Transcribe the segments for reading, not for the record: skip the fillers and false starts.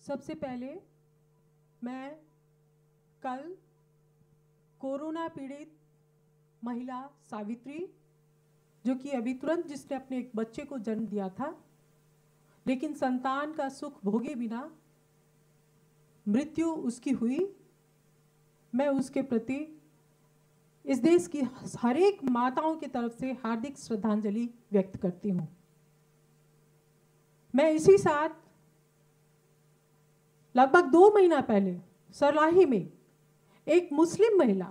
सबसे पहले मैं कल कोरोना पीड़ित महिला सावित्री, जो कि अभी तुरंत जिसने अपने एक बच्चे को जन्म दिया था, लेकिन संतान का सुख भोगे बिना मृत्यु उसकी हुई, मैं उसके प्रति इस देश की हर एक माताओं की तरफ से हार्दिक श्रद्धांजलि व्यक्त करती हूँ। मैं इसी साथ लगभग 2 महीना पहले सरलाही में एक मुस्लिम महिला,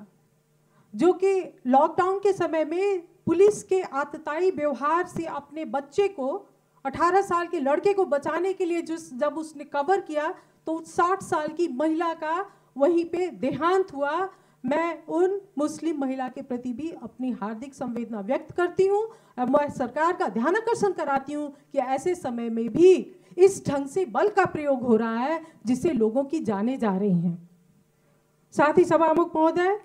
जो कि लॉकडाउन के समय में पुलिस के आतताई व्यवहार से अपने बच्चे को, 18 साल के लड़के को बचाने के लिए जब उसने कवर किया तो 60 साल की महिला का वहीं पे देहांत हुआ। मैं उन मुस्लिम महिला के प्रति भी अपनी हार्दिक संवेदना व्यक्त करती हूँ। मैं सरकार का ध्यान आकर्षण कराती हूँ कि ऐसे समय में भी इस ढंग से बल का प्रयोग हो रहा है जिससे लोगों की जानें जा रही हैं। साथ ही सभामुख महोदय,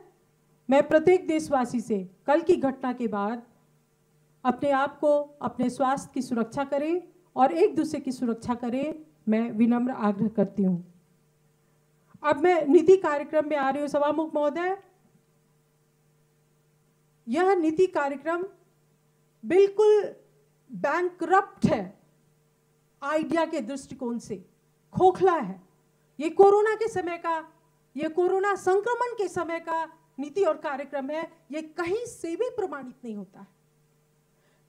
मैं प्रत्येक देशवासी से कल की घटना के बाद अपने आप को, अपने स्वास्थ्य की सुरक्षा करें और एक दूसरे की सुरक्षा करें, मैं विनम्र आग्रह करती हूँ। अब मैं नीति कार्यक्रम में आ रही हूँ। सभामुख महोदय, यह नीति कार्यक्रम बिल्कुल बैंकरप्ट है, आइडिया के दृष्टिकोण से खोखला है। ये कोरोना के समय का, ये कोरोना संक्रमण के समय का नीति और कार्यक्रम है। ये कहीं से भी प्रमाणित नहीं होता है।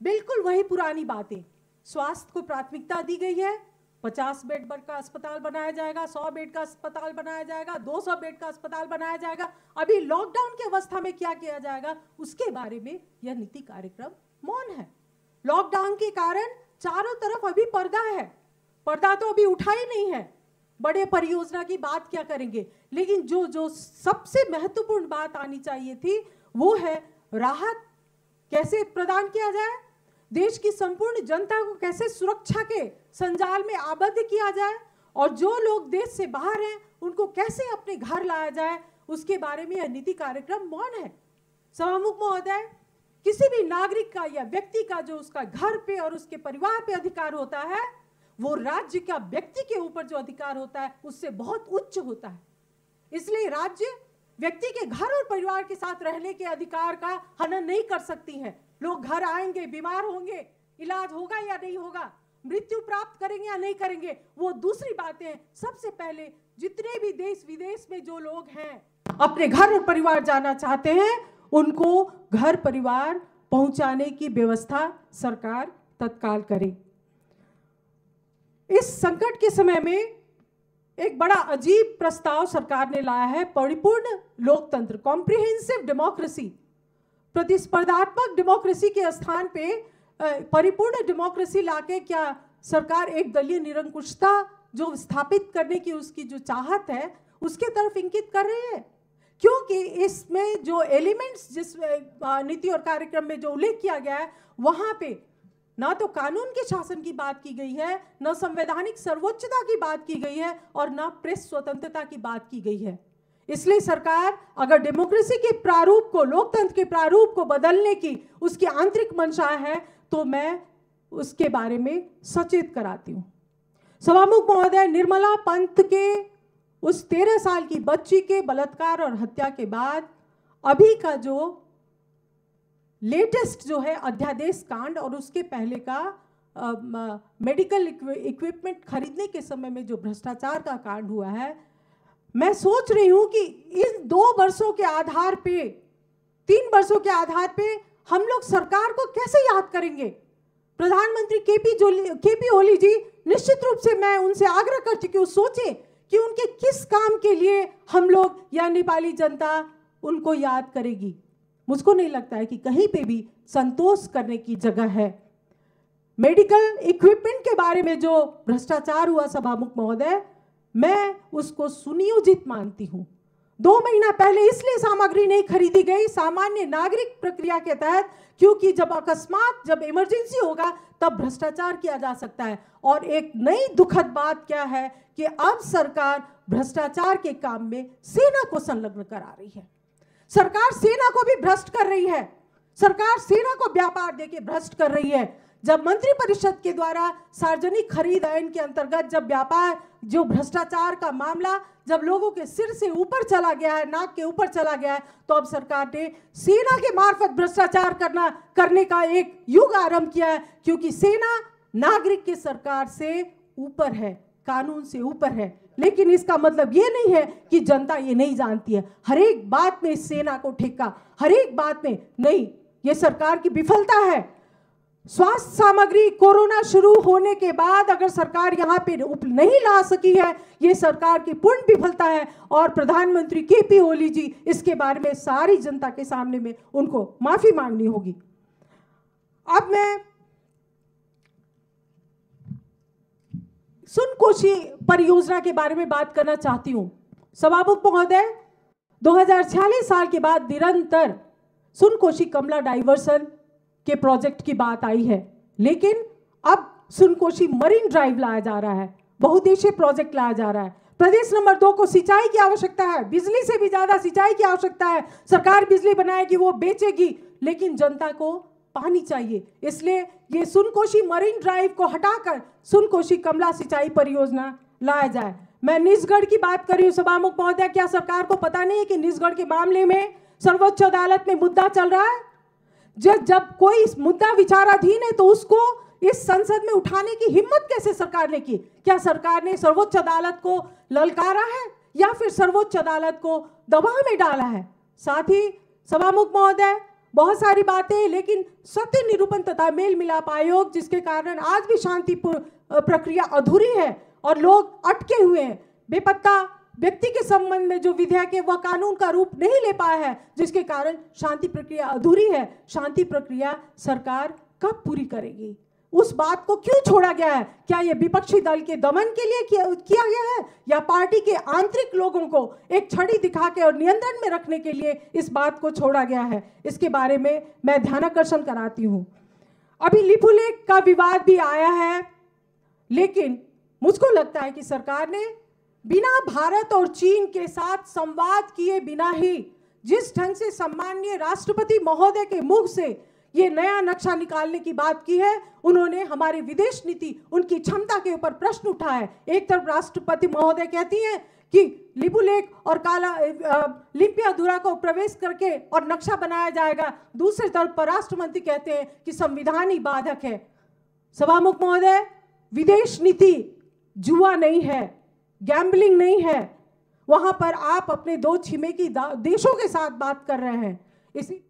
बिल्कुल वही पुरानी बातें, स्वास्थ्य को प्राथमिकता दी गई है, 50 बेड का अस्पताल बनाया जाएगा, 100 बेड का अस्पताल बनाया जाएगा, 200 बेड का अस्पताल बनाया जाएगा। अभी लॉकडाउन की अवस्था में क्या किया जाएगा उसके बारे में यह नीति कार्यक्रम मौन है। लॉकडाउन के कारण चारों तरफ अभी पर्दा है, पर्दा तो अभी उठा ही नहीं है। बड़े परियोजना की बात क्या करेंगे, लेकिन जो सबसे महत्वपूर्ण बात आनी चाहिए थी वो है राहत कैसे प्रदान किया जाए, देश की संपूर्ण जनता को कैसे सुरक्षा के संजाल में आबद्ध किया जाए, और जो लोग देश से बाहर हैं उनको कैसे अपने घर लाया जाए, उसके बारे में यह नीति कार्यक्रम मौन है। सभामुख महोदय, किसी भी नागरिक का या व्यक्ति का जो उसका घर पे और उसके परिवार पे अधिकार होता है, वो राज्य का व्यक्ति के ऊपर जो अधिकार होता है उससे बहुत उच्च होता है। इसलिए राज्य व्यक्ति के घर और परिवार के साथ रहने के अधिकार का हनन नहीं कर सकती है। लोग घर आएंगे, बीमार होंगे, इलाज होगा या नहीं होगा, मृत्यु प्राप्त करेंगे या नहीं करेंगे, वो दूसरी बातें हैं। सबसे पहले जितने भी देश विदेश में जो लोग हैं अपने घर और परिवार जाना चाहते हैं, उनको घर परिवार पहुंचाने की व्यवस्था सरकार तत्काल करे। इस संकट के समय में एक बड़ा अजीब प्रस्ताव सरकार ने लाया है, परिपूर्ण लोकतंत्र, कॉम्प्रिहेंसिव डेमोक्रेसी। प्रतिस्पर्धात्मक डेमोक्रेसी के स्थान पे परिपूर्ण डेमोक्रेसी लाके क्या सरकार एक दलीय निरंकुशता जो स्थापित करने की उसकी जो चाहत है उसके तरफ इंगित कर रही है? क्योंकि इसमें जो एलिमेंट्स जिस नीति और कार्यक्रम में जो उल्लेख किया गया है, वहां पे ना तो कानून के शासन की बात की गई है, न संवैधानिक सर्वोच्चता की बात की गई है, और न प्रेस स्वतंत्रता की बात की गई है। इसलिए सरकार अगर डेमोक्रेसी के प्रारूप को, लोकतंत्र के प्रारूप को बदलने की उसकी आंतरिक मंशा है तो मैं उसके बारे में सचेत कराती हूँ। सभामुख महोदय, निर्मला पंत के उस 13 साल की बच्ची के बलात्कार और हत्या के बाद अभी का जो लेटेस्ट जो है अध्यादेश कांड और उसके पहले का मेडिकल इक्विपमेंट खरीदने के समय में जो भ्रष्टाचार का कांड हुआ है, मैं सोच रही हूं कि इन 2 वर्षों के आधार पे, 3 वर्षों के आधार पे हम लोग सरकार को कैसे याद करेंगे। प्रधानमंत्री केपी ओली जी, निश्चित रूप से मैं उनसे आग्रह करती हूँ सोचें कि उनके किस काम के लिए हम लोग या नेपाली जनता उनको याद करेगी। मुझको नहीं लगता है कि कहीं पे भी संतोष करने की जगह है। मेडिकल इक्विपमेंट के बारे में जो भ्रष्टाचार हुआ सभामुख महोदय, मैं उसको सुनियोजित मानती हूँ। 2 महीना पहले इसलिए सामग्री नहीं खरीदी गई सामान्य नागरिक प्रक्रिया के तहत, क्योंकि जब अकस्मात, जब इमरजेंसी होगा तब भ्रष्टाचार किया जा सकता है। और एक नई दुखद बात क्या है कि अब सरकार भ्रष्टाचार के काम में सेना को संलग्न करा रही है। सरकार सेना को भी भ्रष्ट कर रही है, सरकार सेना को व्यापार देके भ्रष्ट कर रही है। जब मंत्रिपरिषद के द्वारा सार्वजनिक खरीद आइन के अंतर्गत जब व्यापार जो भ्रष्टाचार का मामला जब लोगों के सिर से ऊपर चला गया है, नाक के ऊपर चला गया है, तो अब सरकार ने सेना के मार्फत भ्रष्टाचार करने का एक युग आरंभ किया है, क्योंकि सेना नागरिक की सरकार से ऊपर है, कानून से ऊपर है। लेकिन इसका मतलब ये नहीं है कि जनता ये नहीं जानती है। हर एक बात में सेना को ठेका, हर एक बात में नहीं, ये सरकार की विफलता है। स्वास्थ्य सामग्री कोरोना शुरू होने के बाद अगर सरकार यहाँ पे नहीं ला सकी है, ये सरकार की पूर्ण विफलता है और प्रधानमंत्री केपी ओली जी इसके बारे में सारी जनता के सामने में उनको माफी मांगनी होगी। अब मैं सुनकोशी परियोजना के बारे में बात करना चाहती हूं। सभामुख महोदय, 2046 साल के बाद निरंतर सुनकोशी कमला डाइवर्सन के प्रोजेक्ट की बात आई है, लेकिन अब सुनकोशी मरीन ड्राइव लाया जा रहा है, बहुउद्देशीय प्रोजेक्ट लाया जा रहा है। प्रदेश नंबर 2 को सिंचाई की आवश्यकता है, बिजली से भी ज्यादा सिंचाई की आवश्यकता है। सरकार बिजली बनाएगी, वो बेचेगी, लेकिन जनता को पानी चाहिए। इसलिए ये सुनकोशी मरीन ड्राइव को हटाकर सुनकोशी कमला सिंचाई परियोजना लाया जाए। मैं निजगढ़ की बात कर रही हूँ सभामुख महोदय, क्या सरकार को पता नहीं है कि निजगढ़ के मामले में सर्वोच्च अदालत में मुद्दा चल रहा है? जब कोई मुद्दा विचाराधीन है तो उसको इस संसद में उठाने की हिम्मत कैसे सरकार ने की? क्या सरकार ने सर्वोच्च अदालत को ललकारा है या फिर सर्वोच्च अदालत को दबाव में डाला है? साथ ही सभामुख महोदय, बहुत सारी बातें, लेकिन सत्य निरूपण तथा मेल मिलाप आयोग जिसके कारण आज भी शांति प्रक्रिया अधूरी है और लोग अटके हुए हैं। बेपत्ता व्यक्ति के संबंध में जो विधेयक है वह कानून का रूप नहीं ले पाया है, जिसके कारण शांति प्रक्रिया अधूरी है। शांति प्रक्रिया सरकार कब पूरी करेगी? उस बात को क्यों छोड़ा गया है? क्या यह विपक्षी दल के दमन के लिए किया गया है या पार्टी के आंतरिक लोगों को एक छड़ी दिखा के और नियंत्रण में रखने के लिए इस बात को छोड़ा गया है? इसके बारे में मैं ध्यानाकर्षण कराती हूँ। अभी लिपुलेख का विवाद भी आया है, लेकिन मुझको लगता है कि सरकार ने बिना भारत और चीन के साथ संवाद किए बिना ही जिस ढंग से सम्माननीय राष्ट्रपति महोदय के मुख से ये नया नक्शा निकालने की बात की है, उन्होंने हमारी विदेश नीति, उनकी क्षमता के ऊपर प्रश्न उठाया है। एक तरफ राष्ट्रपति महोदय कहती हैं कि लिपुलेख और काला लिपियाधुरा को प्रवेश करके और नक्शा बनाया जाएगा, दूसरी तरफ परराष्ट्र मंत्री कहते हैं कि संविधान ही बाधक है। सभामुख महोदय, विदेश नीति जुआ नहीं है, गैम्बलिंग नहीं है। वहां पर आप अपने दो छिमेकी देशों के साथ बात कर रहे हैं। इसी